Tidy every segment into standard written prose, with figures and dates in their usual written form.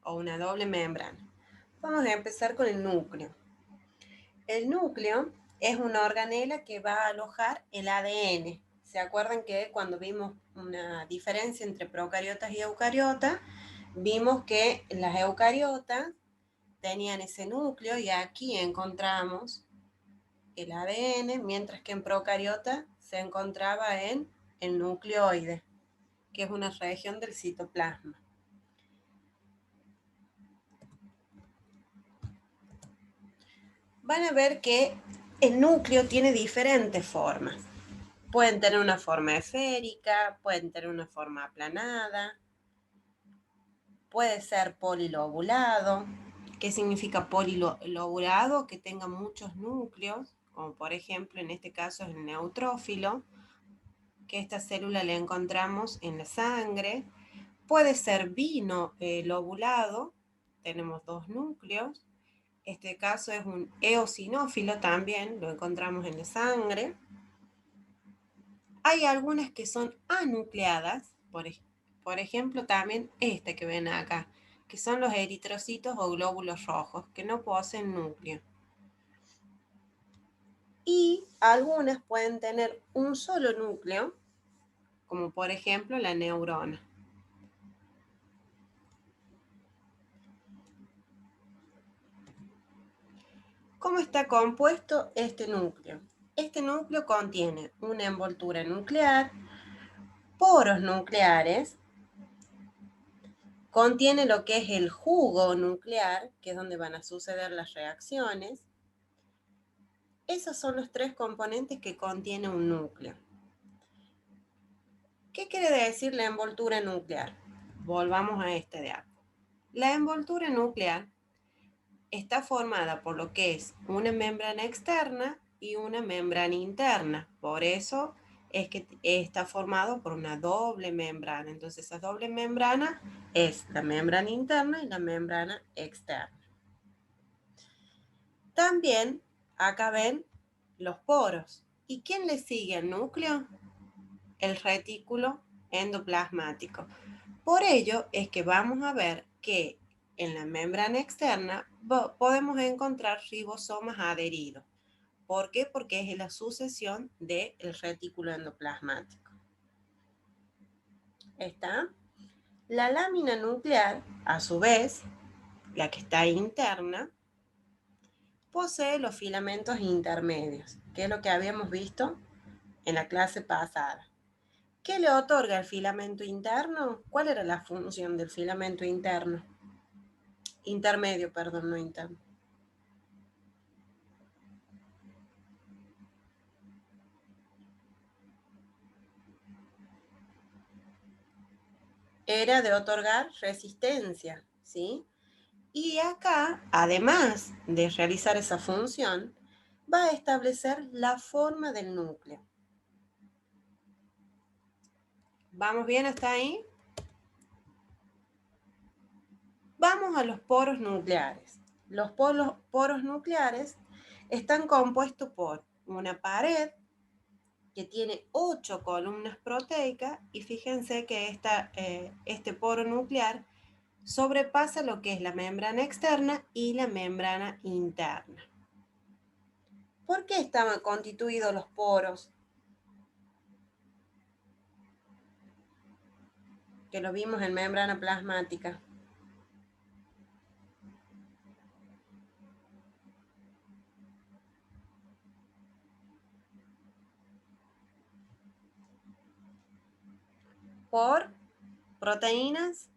o una doble membrana. Vamos a empezar con el núcleo. El núcleo es una organela que va a alojar el ADN. ¿Se acuerdan que cuando vimos una diferencia entre procariotas y eucariotas, vimos que las eucariotas tenían ese núcleo y aquí encontramos el ADN, mientras que en procariota se encontraba en el nucleoide, que es una región del citoplasma. Van a ver que el núcleo tiene diferentes formas. Pueden tener una forma esférica, pueden tener una forma aplanada, puede ser polilobulado. ¿Qué significa polilobulado? Que tenga muchos núcleos, como por ejemplo en este caso es el neutrófilo, que esta célula la encontramos en la sangre. Puede ser bilobulado, tenemos dos núcleos. Este caso es un eosinófilo también, lo encontramos en la sangre. Hay algunas que son anucleadas, por ejemplo también esta que ven acá, que son los eritrocitos o glóbulos rojos, que no poseen núcleo. Y algunas pueden tener un solo núcleo, como por ejemplo la neurona. ¿Cómo está compuesto este núcleo? Este núcleo contiene una envoltura nuclear, poros nucleares, contiene lo que es el jugo nuclear, que es donde van a suceder las reacciones. Esos son los tres componentes que contiene un núcleo. ¿Qué quiere decir la envoltura nuclear? Volvamos a este de acá. La envoltura nuclear está formada por lo que es una membrana externa y una membrana interna. Por eso es que está formado por una doble membrana. Entonces, esa doble membrana es la membrana interna y la membrana externa. También acá ven los poros. ¿Y quién le sigue al núcleo? El retículo endoplasmático. Por ello es que vamos a ver que en la membrana externa podemos encontrar ribosomas adheridos. ¿Por qué? Porque es la sucesión del retículo endoplasmático. ¿Está? La lámina nuclear, a su vez, la que está interna, posee los filamentos intermedios, que es lo que habíamos visto en la clase pasada. ¿Qué le otorga el filamento interno? ¿Cuál era la función del filamento interno? Intermedio, perdón, no interno. Era de otorgar resistencia, ¿sí? Y acá, además de realizar esa función, va a establecer la forma del núcleo. ¿Vamos bien hasta ahí? Vamos a los poros nucleares. Los poros nucleares están compuestos por una pared que tiene 8 columnas proteicas y fíjense que este poro nuclear sobrepasa lo que es la membrana externa y la membrana interna. ¿Por qué estaban constituidos los poros? Que lo vimos en membrana plasmática. Por proteínas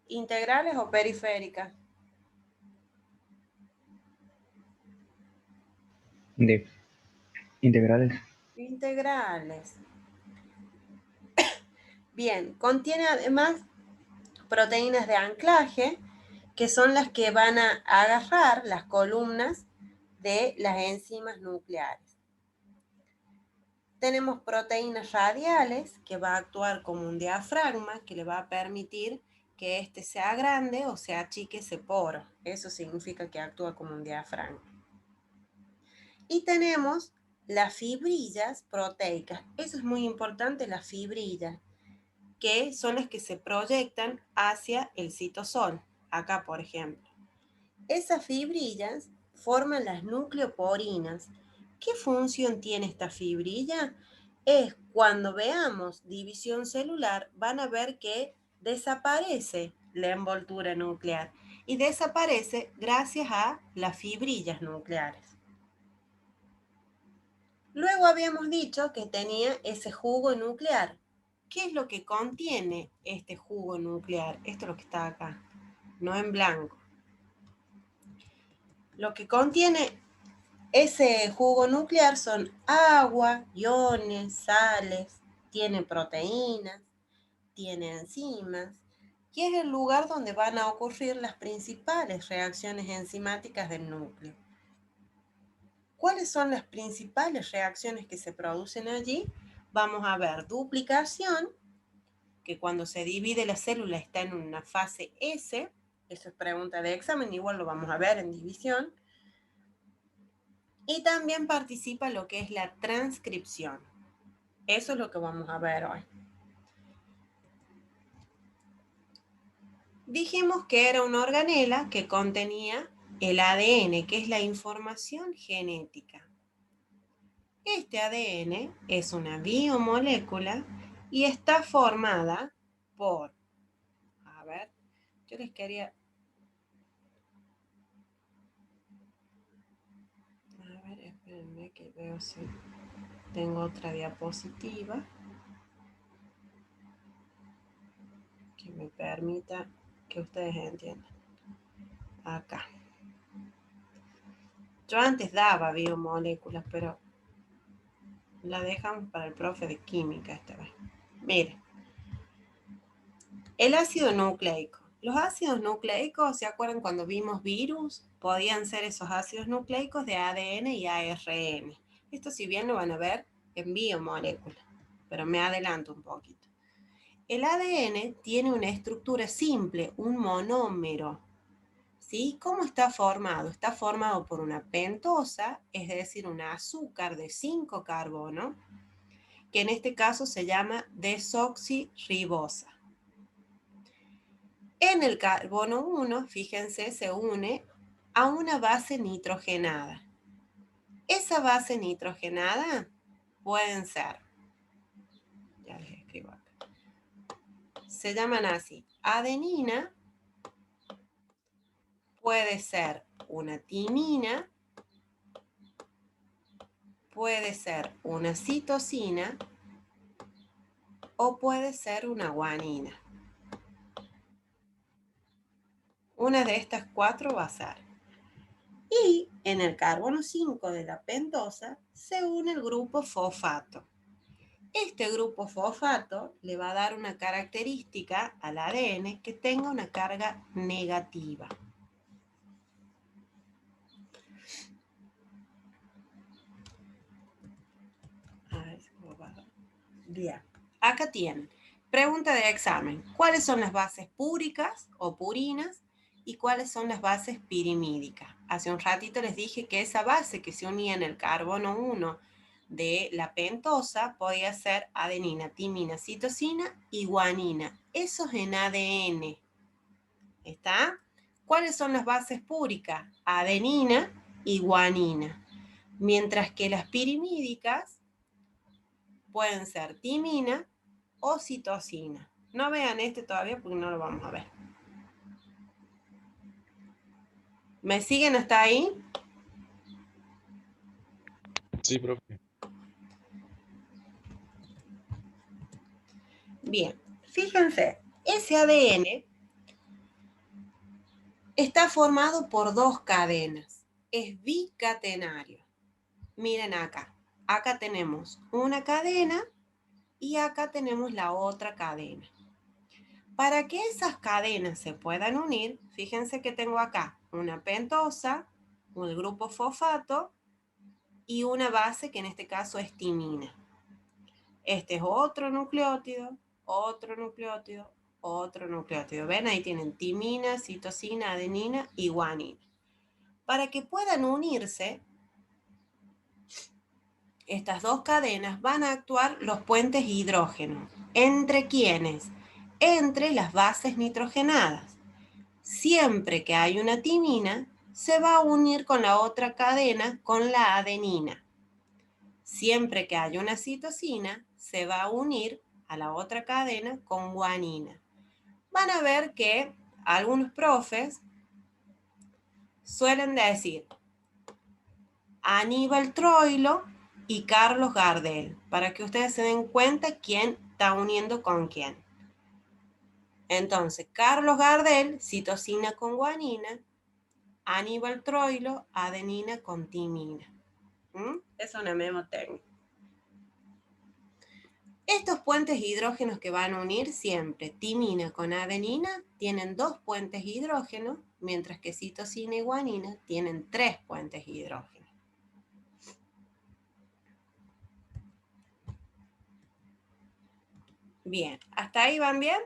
integrales o periféricas. Integrales. Integrales. Bien, contiene además proteínas de anclaje, que son las que van a agarrar las columnas de las enzimas nucleares. Tenemos proteínas radiales, que va a actuar como un diafragma, que le va a permitir que este sea grande o se achique ese poro. Eso significa que actúa como un diafragma. Y tenemos las fibrillas proteicas. Eso es muy importante, las fibrillas, que son las que se proyectan hacia el citosol. acá por ejemplo. Esas fibrillas forman las nucleoporinas. ¿Qué función tiene esta fibrilla? Es cuando veamos división celular, van a ver que desaparece la envoltura nuclear y desaparece gracias a las fibrillas nucleares. Luego habíamos dicho que tenía ese jugo nuclear. ¿Qué es lo que contiene este jugo nuclear? Esto es lo que está acá, no en blanco. Lo que contiene ese jugo nuclear son agua, iones, sales, tiene proteínas, tiene enzimas y es el lugar donde van a ocurrir las principales reacciones enzimáticas del núcleo. ¿Cuáles son las principales reacciones que se producen allí? Vamos a ver duplicación, que cuando se divide la célula está en una fase S, eso es pregunta de examen, igual lo vamos a ver en división. Y también participa lo que es la transcripción. Eso es lo que vamos a ver hoy. Dijimos que era una organela que contenía el ADN, que es la información genética. Este ADN es una biomolécula y está formada por, a ver, yo les quería, a ver, espérenme que veo si tengo otra diapositiva que me permita que ustedes entiendan. Acá. Yo antes daba biomoléculas, pero la dejamos para el profe de química esta vez. Mire, el ácido nucleico. Los ácidos nucleicos, ¿se acuerdan cuando vimos virus? Podían ser esos ácidos nucleicos de ADN y ARN. Esto si bien lo van a ver en biomoléculas, pero me adelanto un poquito. El ADN tiene una estructura simple, un monómero. ¿Sí? ¿Cómo está formado? Está formado por una pentosa, es decir, un azúcar de 5 carbonos, que en este caso se llama desoxirribosa. En el carbono 1, fíjense, se une a una base nitrogenada. Esa base nitrogenada pueden ser, ya les escribo acá, se llaman así, adenina, puede ser una timina, puede ser una citosina o puede ser una guanina. Una de estas 4 va a ser. Y en el carbono 5 de la pentosa se une el grupo fosfato. Este grupo fosfato le va a dar una característica al ADN que tenga una carga negativa. A ver si puedo bajar. Bien, acá tienen. Pregunta de examen. ¿Cuáles son las bases púricas o purinas y cuáles son las bases pirimídicas? Hace un ratito les dije que esa base que se unía en el carbono 1 de la pentosa podía ser adenina, timina, citosina y guanina. Eso es en ADN. ¿Está? ¿Cuáles son las bases púricas? Adenina y guanina. Mientras que las pirimídicas pueden ser timina o citosina. No vean este todavía porque no lo vamos a ver. ¿Me siguen hasta ahí? Sí, profe. Bien, fíjense, ese ADN está formado por 2 cadenas. Es bicatenario. Miren acá. Acá tenemos una cadena y acá tenemos la otra cadena. Para que esas cadenas se puedan unir, fíjense que tengo acá una pentosa, un grupo fosfato y una base que en este caso es timina. Este es otro nucleótido, otro nucleótido, otro nucleótido. ¿Ven? Ahí tienen timina, citosina, adenina y guanina. Para que puedan unirse, estas 2 cadenas van a actuar los puentes hidrógenos. ¿Entre quiénes? Entre las bases nitrogenadas. siempre que hay una timina, se va a unir con la otra cadena, con la adenina. Siempre que haya una citosina, se va a unir a la otra cadena con guanina. Van a ver que algunos profes suelen decir Aníbal Troilo y Carlos Gardel, para que ustedes se den cuenta quién está uniendo con quién. Entonces, Carlos Gardel, citosina con guanina, Aníbal Troilo, adenina con timina. Es una memotécnica. Estos puentes hidrógenos que van a unir siempre timina con adenina tienen 2 puentes hidrógenos, mientras que citosina y guanina tienen 3 puentes hidrógenos. Bien, ¿hasta ahí van bien?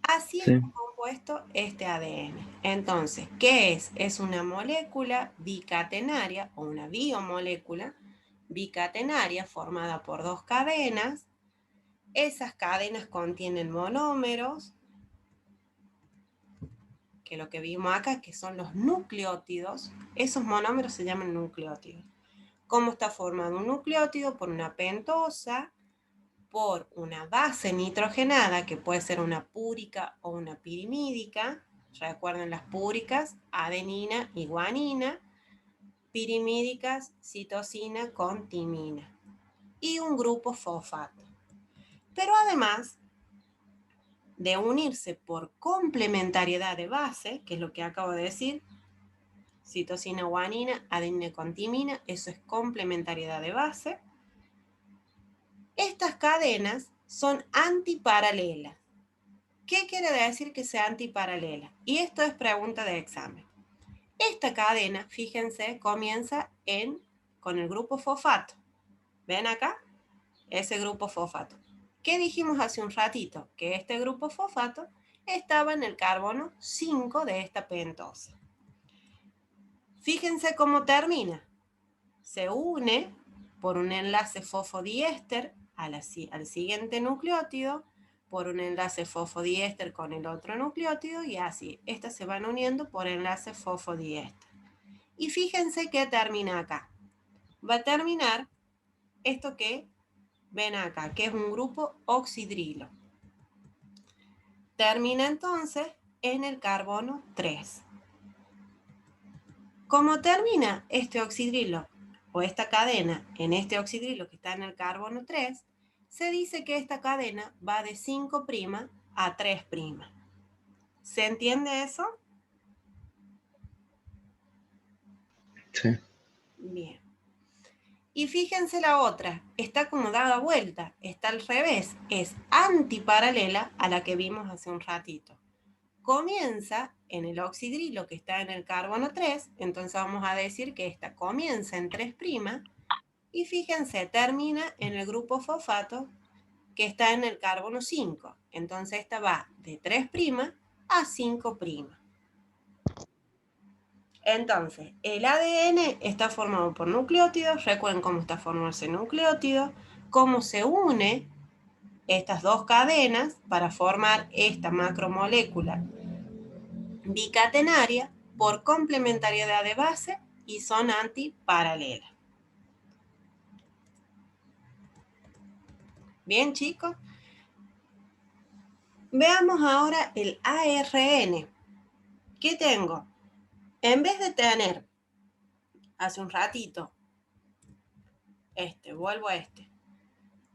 Así Sí. está compuesto este ADN. Entonces, ¿qué es? Es una molécula bicatenaria o una biomolécula bicatenaria formada por 2 cadenas. Esas cadenas contienen monómeros, que lo que vimos acá, que son los nucleótidos. Esos monómeros se llaman nucleótidos. ¿Cómo está formado un nucleótido? Por una pentosa, por una base nitrogenada, que puede ser una púrica o una pirimídica. Recuerden las púricas, adenina y guanina. Pirimídicas, citosina con timina. Y un grupo fosfato. Pero además de unirse por complementariedad de base, que es lo que acabo de decir, citosina, guanina, adenina con timina, eso es complementariedad de base. Estas cadenas son antiparalelas. ¿Qué quiere decir que sea antiparalela? Y esto es pregunta de examen. Esta cadena, fíjense, comienza con el grupo fosfato. ¿Ven acá? Ese grupo fosfato. ¿Qué dijimos hace un ratito? Que este grupo fosfato estaba en el carbono 5 de esta pentosa. Fíjense cómo termina. Se une por un enlace fosfodiéster al siguiente nucleótido, por un enlace fosfodiéster con el otro nucleótido y así. Estas se van uniendo por enlace fosfodiéster. Y fíjense que termina acá. Va a terminar esto que ven acá, que es un grupo oxidrilo. Termina entonces en el carbono 3. Como termina este oxidrilo o esta cadena en este oxidrilo que está en el carbono 3, se dice que esta cadena va de 5' a 3'. ¿Se entiende eso? Sí. Bien. Y fíjense la otra, está como dada vuelta, está al revés, es antiparalela a la que vimos hace un ratito. Comienza en el oxidrilo que está en el carbono 3, entonces vamos a decir que esta comienza en 3', y fíjense, termina en el grupo fosfato que está en el carbono 5. Entonces esta va de 3' a 5'. Entonces, el ADN está formado por nucleótidos. Recuerden cómo está formado ese nucleótido, cómo se une estas 2 cadenas para formar esta macromolécula bicatenaria por complementariedad de base y son antiparalelas. Bien, chicos. Veamos ahora el ARN. ¿Qué tengo? En vez de tener, hace un ratito, vuelvo a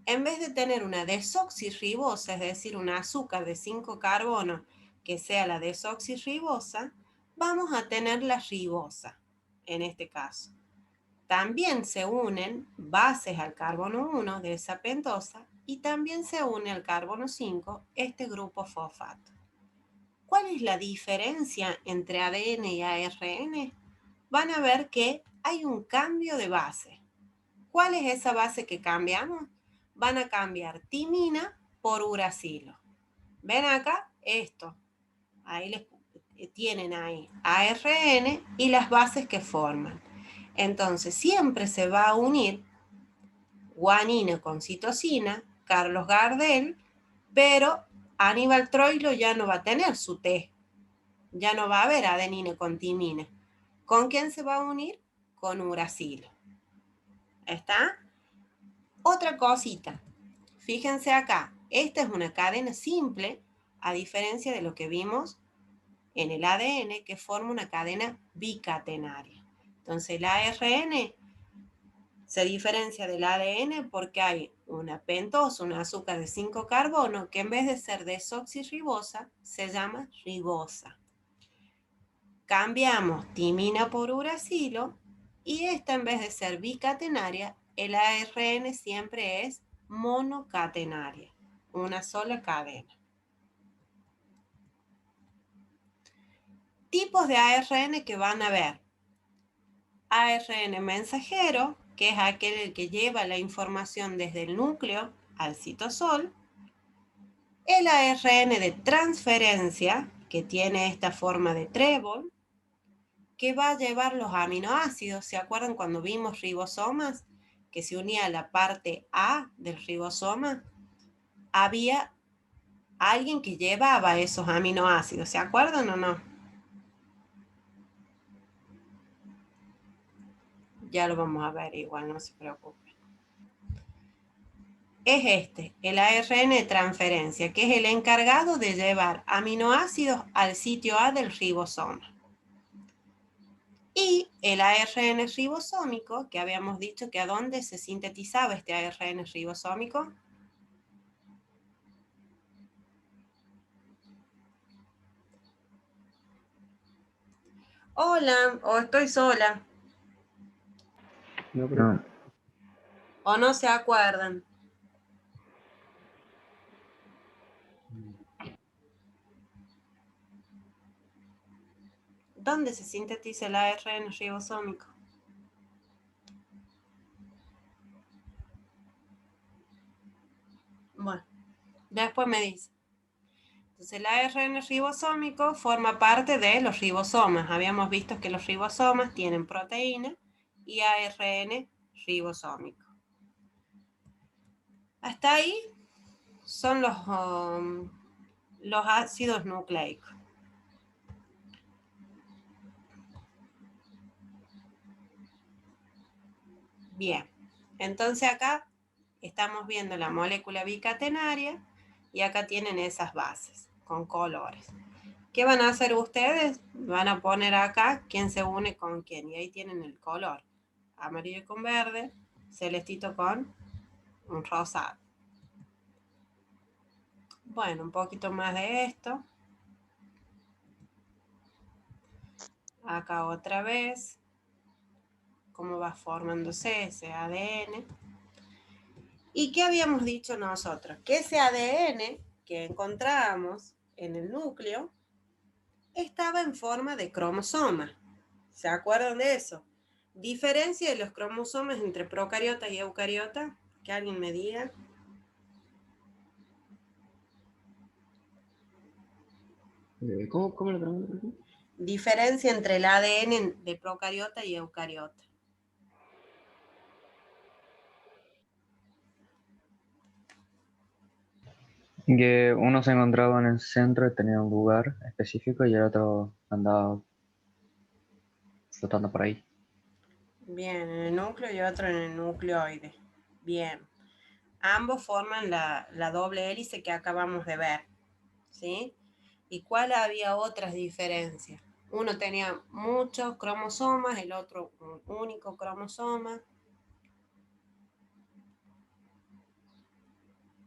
en vez de tener una desoxirribosa, es decir, un azúcar de 5 carbonos que sea la desoxirribosa, vamos a tener la ribosa, en este caso. También se unen bases al carbono 1 de esa pentosa y también se une al carbono 5 este grupo fosfato. ¿Cuál es la diferencia entre ADN y ARN? Van a ver que hay un cambio de base. ¿Cuál es esa base que cambiamos? Van a cambiar timina por uracilo. ¿Ven acá? Esto. Ahí tienen ahí ARN y las bases que forman. Entonces siempre se va a unir guanina con citosina, Carlos Gardel, pero Aníbal Troilo ya no va a tener su T. Ya no va a haber adenina con timina. ¿Con quién se va a unir? Con uracilo. ¿Está? Otra cosita. Fíjense acá. Esta es una cadena simple, a diferencia de lo que vimos en el ADN, que forma una cadena bicatenaria. Entonces, el ARN se diferencia del ADN porque hay una pentosa, un azúcar de 5 carbono, que en vez de ser desoxirribosa, se llama ribosa. Cambiamos timina por uracilo y esta, en vez de ser bicatenaria, el ARN siempre es monocatenaria, una sola cadena. Tipos de ARN que van a ver. ARN mensajero, que es aquel que lleva la información desde el núcleo al citosol. El ARN de transferencia, que tiene esta forma de trébol, que va a llevar los aminoácidos. ¿Se acuerdan cuando vimos ribosomas? Que se unía a la parte A del ribosoma. Había alguien que llevaba esos aminoácidos. ¿Se acuerdan o no? Ya lo vamos a ver igual, no se preocupen. Es este, el ARN de transferencia, que es el encargado de llevar aminoácidos al sitio A del ribosoma. Y el ARN ribosómico, que habíamos dicho que a dónde se sintetizaba este ARN ribosómico. Hola, o estoy sola. No. O no se acuerdan. ¿Dónde se sintetiza el ARN ribosómico? Bueno, después me dice. Entonces el ARN ribosómico forma parte de los ribosomas. Habíamos visto que los ribosomas tienen proteína y ARN ribosómico. Hasta ahí son los ácidos nucleicos. Bien, entonces acá estamos viendo la molécula bicatenaria y acá tienen esas bases con colores. ¿Qué van a hacer ustedes? Van a poner acá quién se une con quién y ahí tienen el color. Amarillo con verde, celestito con un rosado. Bueno, un poquito más de esto. Acá otra vez, cómo va formándose ese ADN. ¿Y qué habíamos dicho nosotros? Que ese ADN que encontramos en el núcleo estaba en forma de cromosoma. ¿Se acuerdan de eso? Diferencia de los cromosomas entre procariota y eucariota. Que alguien me diga. ¿Cómo lo pregunto? Diferencia entre el ADN de procariota y eucariota. Que uno se encontraba en el centro y tenía un lugar específico y el otro andaba flotando por ahí. Bien, en el núcleo y otro en el nucleoide. Bien. Ambos forman la doble hélice que acabamos de ver. ¿Sí? ¿Y cuál había otras diferencias? Uno tenía muchos cromosomas, el otro un único cromosoma.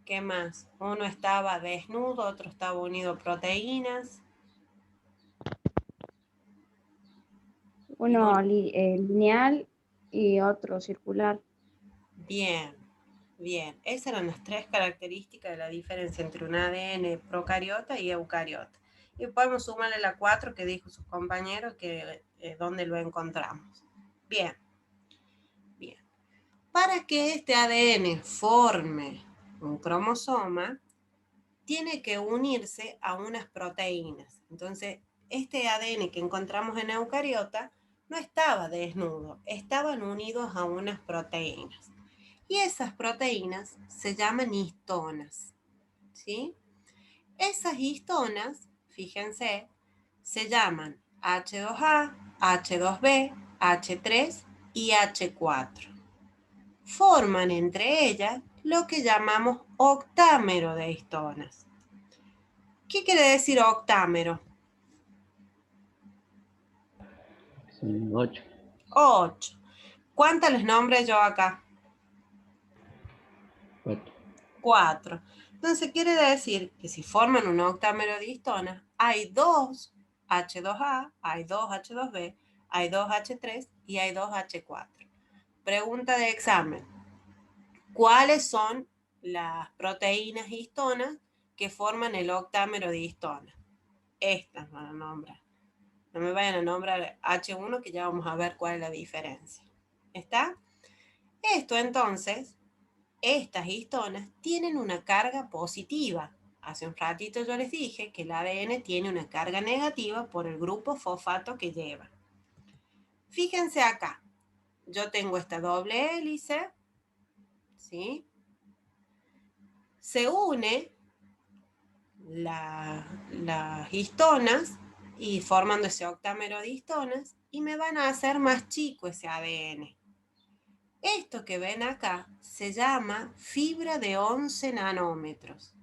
¿Qué más? Uno estaba desnudo, otro estaba unido a proteínas. Uno lineal y otro circular. Bien, bien. Esas eran las tres características de la diferencia entre un ADN procariota y eucariota. Y podemos sumarle la 4 que dijo sus compañeros, que dónde lo encontramos. Bien, bien. Para que este ADN forme un cromosoma, tiene que unirse a unas proteínas. Entonces, este ADN que encontramos en eucariota no estaba desnudo, estaban unidos a unas proteínas. Y esas proteínas se llaman histonas, ¿sí? Esas histonas, fíjense, se llaman H2A, H2B, H3 y H4. Forman entre ellas lo que llamamos octámero de histonas. ¿Qué quiere decir octámero? 8. 8. ¿Cuántas les nombré yo acá? 4. 4. Entonces quiere decir que si forman un octámero de histonas, hay 2 H2A, hay 2 H2B, hay 2 H3 y hay 2 H4. Pregunta de examen. ¿Cuáles son las proteínas histonas que forman el octámero de histonas? Estas van a nombrar. No me vayan a nombrar H1 que ya vamos a ver cuál es la diferencia. ¿Está? Esto entonces, estas histonas tienen una carga positiva. Hace un ratito yo les dije que el ADN tiene una carga negativa por el grupo fosfato que lleva. Fíjense acá, yo tengo esta doble hélice, ¿sí? Se une las histonas y formando ese octámero de histonas y me van a hacer más chico ese ADN. Esto que ven acá se llama fibra de 11 nanómetros.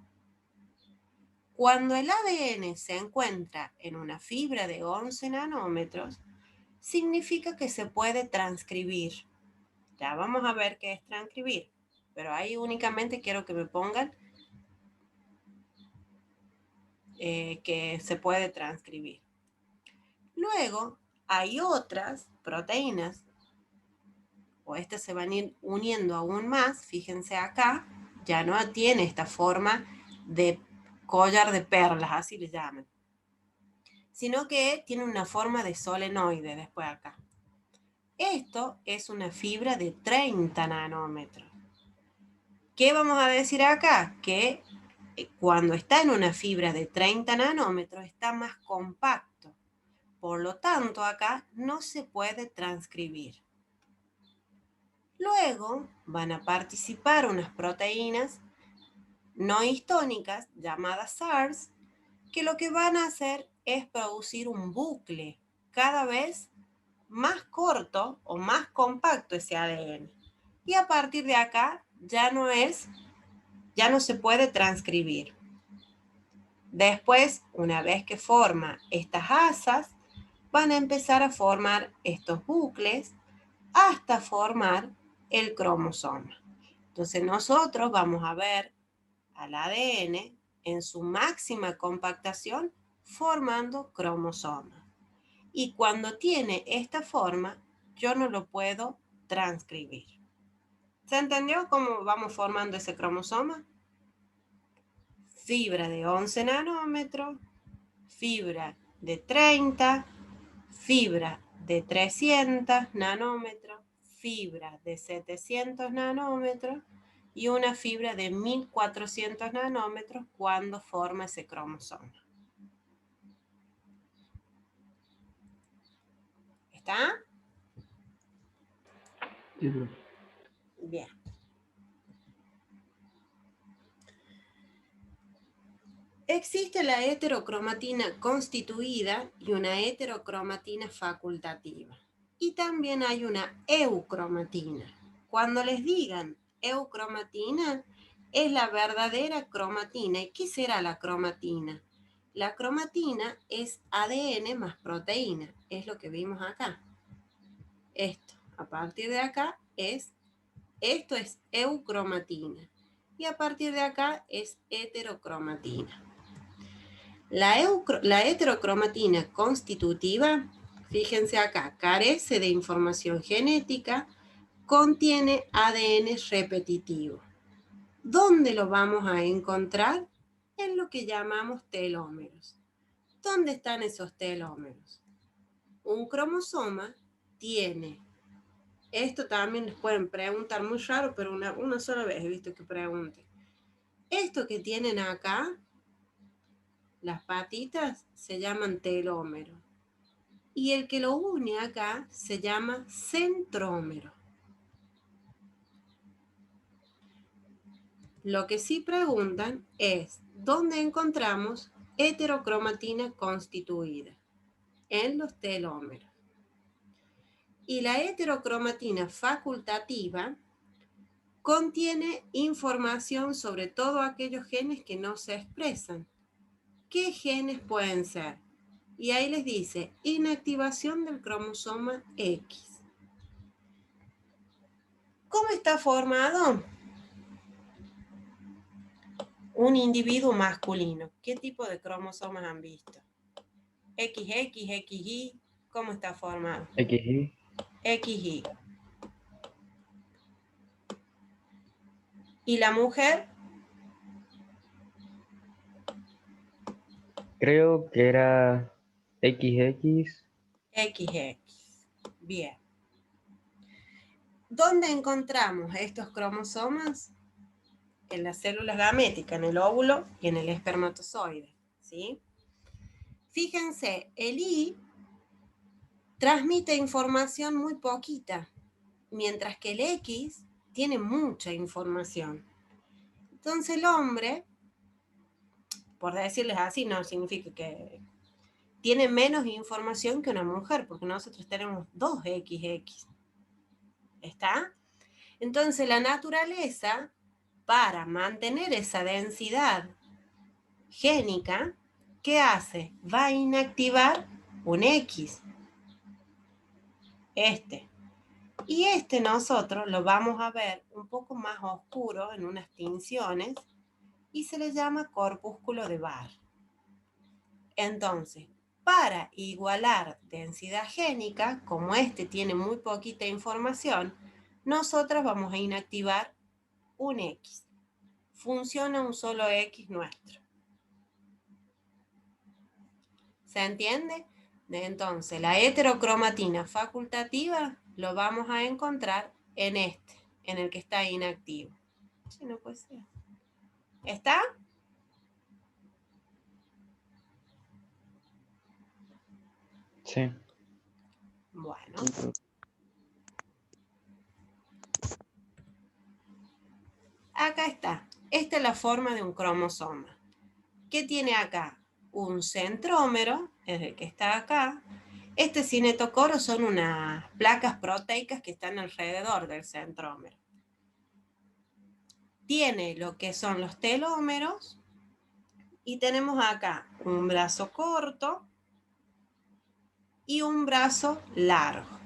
Cuando el ADN se encuentra en una fibra de 11 nanómetros, significa que se puede transcribir. Ya vamos a ver qué es transcribir, pero ahí únicamente quiero que me pongan que se puede transcribir. Luego, hay otras proteínas, o estas se van a ir uniendo aún más, fíjense acá, ya no tiene esta forma de collar de perlas, así le llaman, sino que tiene una forma de solenoide después acá. Esto es una fibra de 30 nanómetros. ¿Qué vamos a decir acá? Que cuando está en una fibra de 30 nanómetros está más compacto. Por lo tanto, acá no se puede transcribir. Luego van a participar unas proteínas no histónicas llamadas SARS, que lo que van a hacer es producir un bucle cada vez más corto o más compacto ese ADN. Y a partir de acá ya no se puede transcribir. Después, una vez que forma estas asas, van a empezar a formar estos bucles hasta formar el cromosoma. Entonces nosotros vamos a ver al ADN en su máxima compactación formando cromosomas. Y cuando tiene esta forma, yo no lo puedo transcribir. ¿Se entendió cómo vamos formando ese cromosoma? Fibra de 11 nanómetros, fibra de 30, fibra de 300 nanómetros, fibra de 700 nanómetros y una fibra de 1400 nanómetros cuando forma ese cromosoma. ¿Está? Bien. Existe la heterocromatina constituida y una heterocromatina facultativa. Y también hay una eucromatina. Cuando les digan eucromatina, es la verdadera cromatina. ¿Y qué será la cromatina? La cromatina es ADN más proteína. Es lo que vimos acá. Esto, a partir de acá, esto es eucromatina. Y a partir de acá es heterocromatina. La heterocromatina constitutiva, fíjense acá, carece de información genética, contiene ADN repetitivo. ¿Dónde lo vamos a encontrar? En lo que llamamos telómeros. ¿Dónde están esos telómeros? Un cromosoma tiene, esto también les pueden preguntar muy raro, pero una sola vez he visto que pregunten. Esto que tienen acá, las patitas, se llaman telómero. Y el que lo une acá se llama centrómero. Lo que sí preguntan es, donde encontramos heterocromatina constituida en los telómeros. Y la heterocromatina facultativa contiene información sobre todos aquellos genes que no se expresan. ¿Qué genes pueden ser? Y ahí les dice, inactivación del cromosoma X. ¿Cómo está formado? Un individuo masculino. ¿Qué tipo de cromosomas han visto? XX, XY, ¿cómo está formado? XY. XY. ¿Y la mujer? Creo que era XX. XX. Bien. ¿Dónde encontramos estos cromosomas? En las células gaméticas, en el óvulo y en el espermatozoide, ¿sí? Fíjense, el Y transmite información muy poquita, mientras que el X tiene mucha información. Entonces el hombre, por decirles así, no significa que tiene menos información que una mujer, porque nosotros tenemos 2 XX. ¿Está? Entonces la naturaleza, para mantener esa densidad génica, ¿qué hace? Va a inactivar un X. Y nosotros lo vamos a ver un poco más oscuro en unas tinciones y se le llama corpúsculo de Barr. Entonces, para igualar densidad génica, como tiene muy poquita información, nosotros vamos a inactivar un X. Funciona un solo X nuestro. ¿Se entiende? Entonces, la heterocromatina facultativa lo vamos a encontrar en en el que está inactivo. Sí, no puede ser. ¿Está? Sí. Bueno. Acá está. Esta es la forma de un cromosoma. ¿Qué tiene acá? Un centrómero, es el que está acá. Este cinetocoro son unas placas proteicas que están alrededor del centrómero. Tiene lo que son los telómeros y tenemos acá un brazo corto y un brazo largo.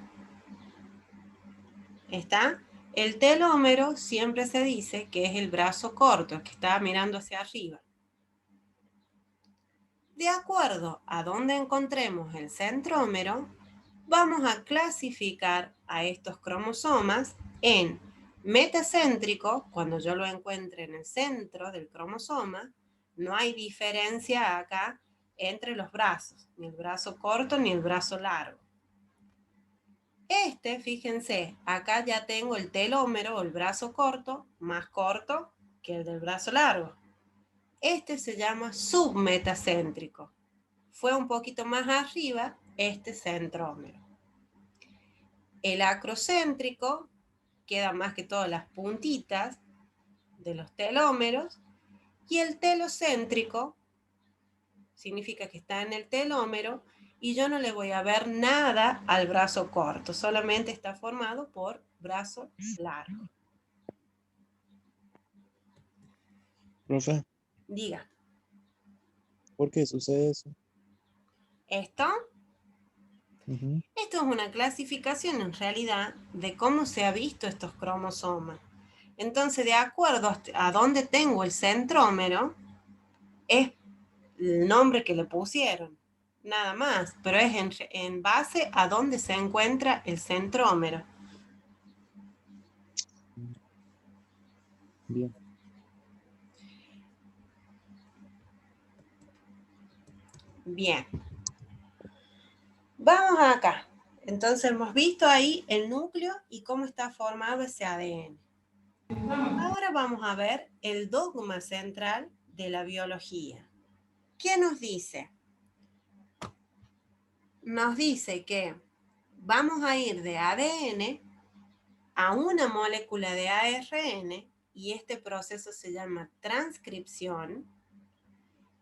¿Está? El telómero siempre se dice que es el brazo corto, el que está mirando hacia arriba. De acuerdo a donde encontremos el centrómero, vamos a clasificar a estos cromosomas en metacéntrico, cuando yo lo encuentre en el centro del cromosoma, no hay diferencia acá entre los brazos, ni el brazo corto ni el brazo largo. Fíjense, acá ya tengo el telómero o el brazo corto, más corto que el del brazo largo. Se llama submetacéntrico. Fue un poquito más arriba centrómero. El acrocéntrico queda más que todo las puntitas de los telómeros y el telocéntrico significa que está en el telómero y yo no le voy a ver nada al brazo corto, solamente está formado por brazo largo. Profe, Diga. ¿por qué sucede eso? ¿Esto? Esto es una clasificación en realidad de cómo se ha visto estos cromosomas. Entonces, de acuerdo a dónde tengo el centrómero, es el nombre que le pusieron, nada más, pero es en base a dónde se encuentra el centrómero. Bien. Bien. Vamos acá. Entonces hemos visto ahí el núcleo y cómo está formado ese ADN. Ahora vamos a ver el dogma central de la biología. ¿Qué nos dice? Nos dice que vamos a ir de ADN a una molécula de ARN y este proceso se llama transcripción.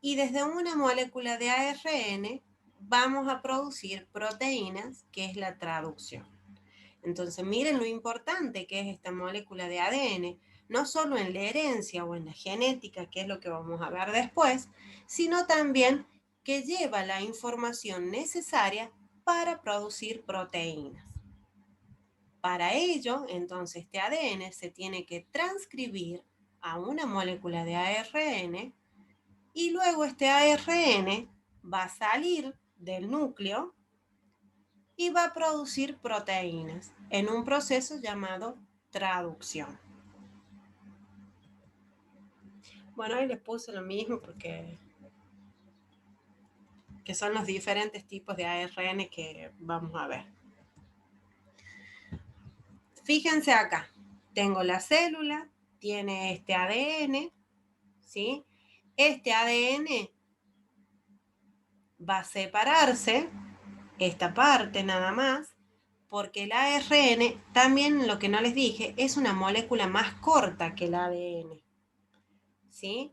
Y desde una molécula de ARN vamos a producir proteínas, que es la traducción. Entonces, miren lo importante que es esta molécula de ADN, no solo en la herencia o en la genética, que es lo que vamos a ver después, sino también que lleva la información necesaria para producir proteínas. Para ello, entonces, este ADN se tiene que transcribir a una molécula de ARN y luego este ARN va a salir del núcleo y va a producir proteínas en un proceso llamado traducción. Bueno, ahí les puse lo mismo porque que son los diferentes tipos de ARN que vamos a ver. Fíjense acá, tengo la célula, tiene este ADN, ¿sí? Este ADN va a separarse, esta parte nada más, porque el ARN, también lo que no les dije, es una molécula más corta que el ADN, ¿sí?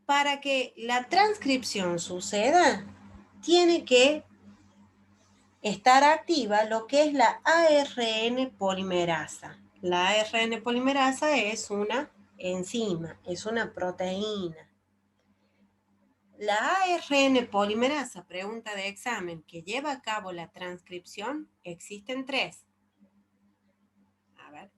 Para que la transcripción suceda, tiene que estar activa lo que es la ARN polimerasa. La ARN polimerasa es una enzima, es una proteína. La ARN polimerasa, pregunta de examen, que lleva a cabo la transcripción, existen 3. A ver.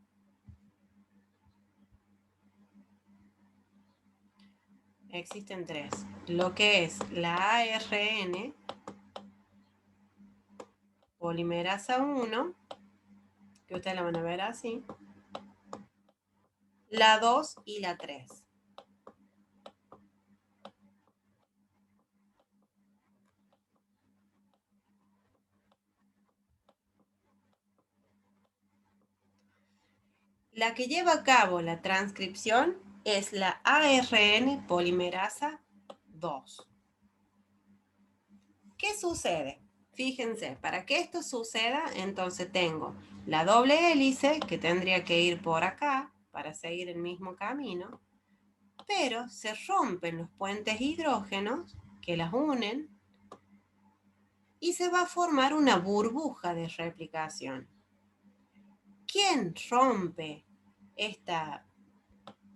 Existen 3. Lo que es la ARN polimerasa 1, que ustedes la van a ver así, la 2 y la 3. La que lleva a cabo la transcripción es la ARN polimerasa 2. ¿Qué sucede? Fíjense, para que esto suceda, entonces tengo la doble hélice, que tendría que ir por acá para seguir el mismo camino, pero se rompen los puentes hidrógenos que las unen y se va a formar una burbuja de replicación. ¿Quién rompe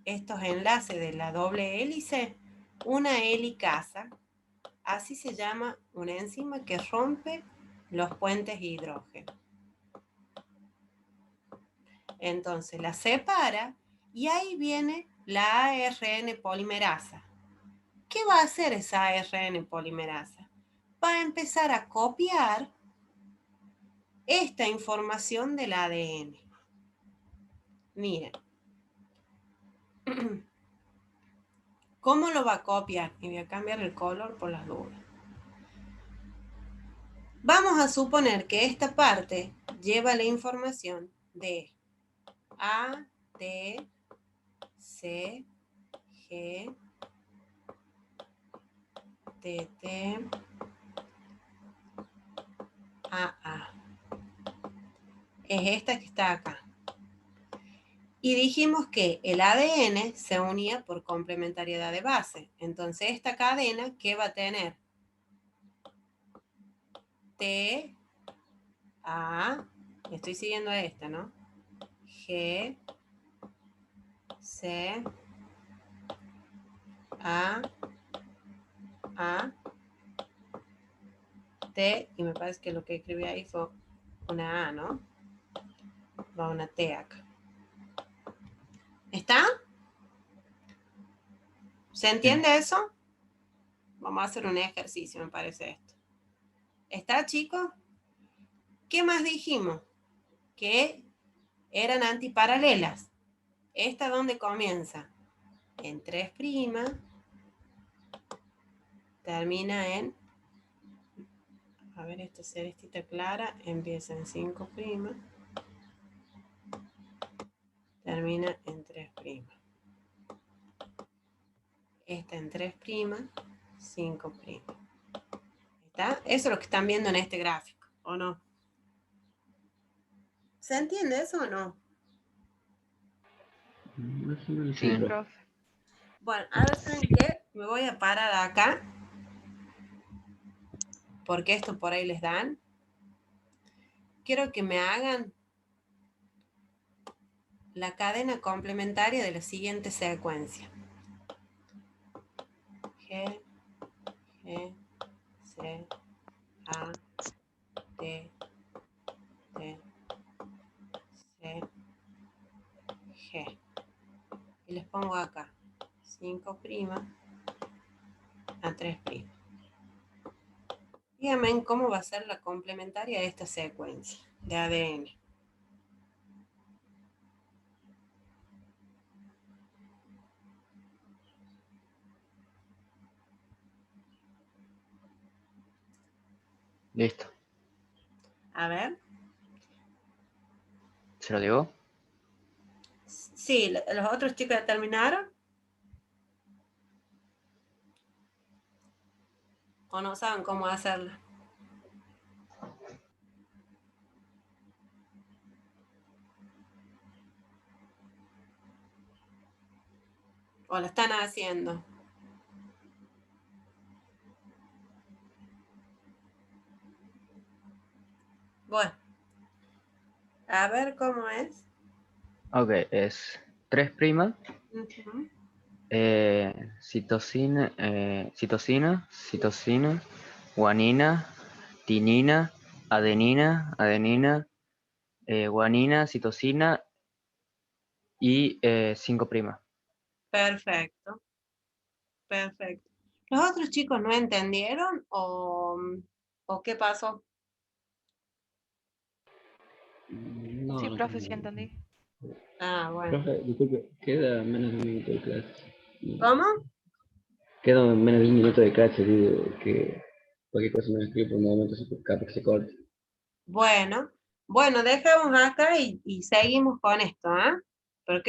estos enlaces de la doble hélice? Una helicasa, así se llama una enzima que rompe los puentes hidrógenos. Entonces la separa y ahí viene la ARN polimerasa. ¿Qué va a hacer esa ARN polimerasa? Va a empezar a copiar esta información del ADN. Miren. ¿Cómo lo va a copiar? Y voy a cambiar el color por las dudas. Vamos a suponer que esta parte lleva la información de A, T, C, G, T, T, A. Es esta que está acá. Y dijimos que el ADN se unía por complementariedad de base. Entonces, esta cadena, ¿qué va a tener? T, A, estoy siguiendo esta, ¿no? G, C, A, T, y me parece que lo que escribí ahí fue una A, ¿no? Va una T acá. ¿Está? ¿Se entiende eso? Vamos a hacer un ejercicio, me parece esto. ¿Está, chicos? ¿Qué más dijimos? Que eran antiparalelas. ¿Esta dónde comienza? En 3', termina en, a ver, esta celestita clara, empieza en 5', termina en 3'. Esta en 3', 5'. ¿Está? Eso es lo que están viendo en este gráfico, ¿o no? ¿Se entiende eso o no? Sí, profe. Bueno, ahora saben qué, me voy a parar acá, porque esto por ahí les dan. Quiero que me hagan la cadena complementaria de la siguiente secuencia. G, G, C, A, T, T, C, G. Y les pongo acá 5' a 3'. Díganme cómo va a ser la complementaria de esta secuencia de ADN. Listo. A ver. ¿Se lo digo? Sí, los otros chicos ya terminaron. ¿O no saben cómo hacerla? ¿O la están haciendo? Bueno. A ver cómo es. Ok, es 3', Ujú. citosina, guanina, tinina, adenina, guanina, citosina y 5'. Perfecto. Perfecto. ¿Los otros chicos no entendieron o qué pasó? No, Sí, no profe, sí tengo. entendí. Ah, bueno. Profe, disculpe, queda menos de un minuto de clase. ¿Cómo? Queda menos de un minuto de clase, digo, que cualquier cosa me escribe por un momento, capaz que se corte. Bueno, dejamos acá y seguimos con esto, ¿ah? Pero